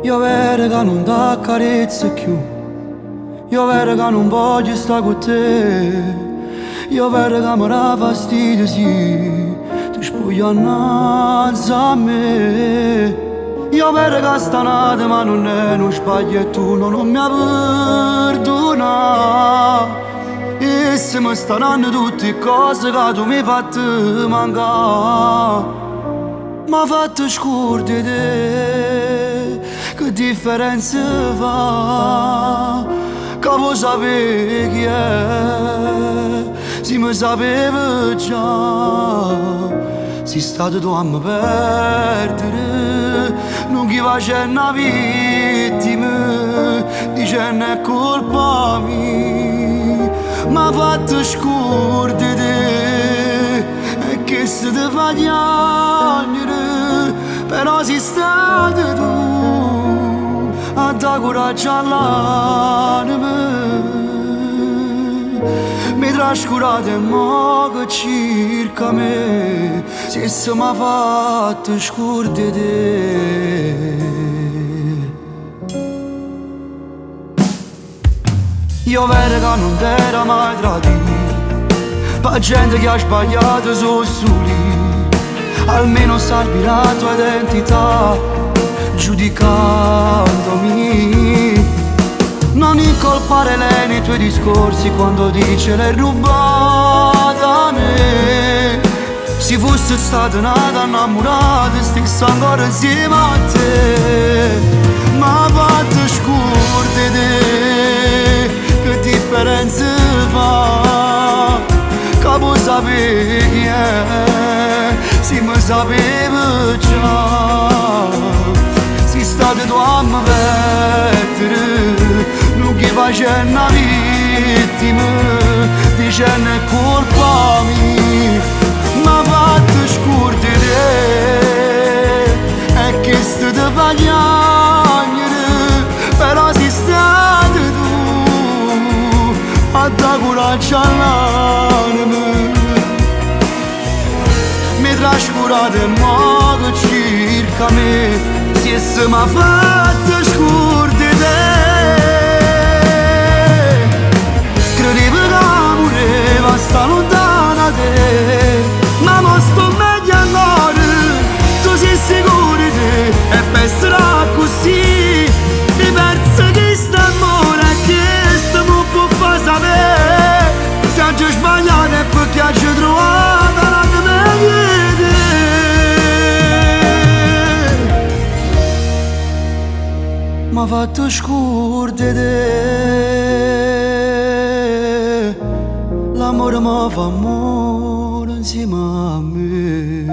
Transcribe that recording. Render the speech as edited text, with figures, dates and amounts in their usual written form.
Io vedo che non ti accarezzo più, io vedo che non voglio stare con te, io vedo che mi dà fastidio, sì, ti spoglio innanzi a me. Io vedo che stanotte ma non è uno sbaglio e tu non mi perdona. E se mi stanno tutte cose che tu mi hai fatto mancare, mi ha fatto scordare te, che differenza fa? Che vuoi sapere chi è? Se mi sapeva già, sei stato tu a me perdere, non chi faceva una vittima, dicendo è colpa mia, mi ha fatto scordare te, e che se ti fa piangere, però sei stato tu a dare coraggio all'anima. Mi trascurate e mo che circa me, se mi ha fatto scordare te. Io vedo che non t'era mai tradito, per gente che ha sbagliato sono soli, almeno salvi la tua identità, giudicandomi. Non incolpare lei nei tuoi discorsi quando dice l'hai rubata a me. Se fosse stata nata innamorata, stessa ancora insieme a te. Ma fatto scordare te, che differenza fa? Che vuoi sapere chi è? Se mi sapeva già, sei stata tu a me perdere, non chi faceva una vittima, dicendo è colpa mia, ma fatto scordare, è che sto ti fa piangere, però sei stata tu a dare coraggio all'anima. Mi trascurate e mo che circa me, se mi ha fatto scordare te. Credevo che l'amore va sta lontana da te, ma mo sto meglio ancora, tu sei sicuro di te, e penserà così, diverso che sta amore e che sto mi può far sapere, se oggi ho sbagliato è perché ci trovata la tua meglio. M'ha fatto scordare te, l'amore mi fa amore insieme a me.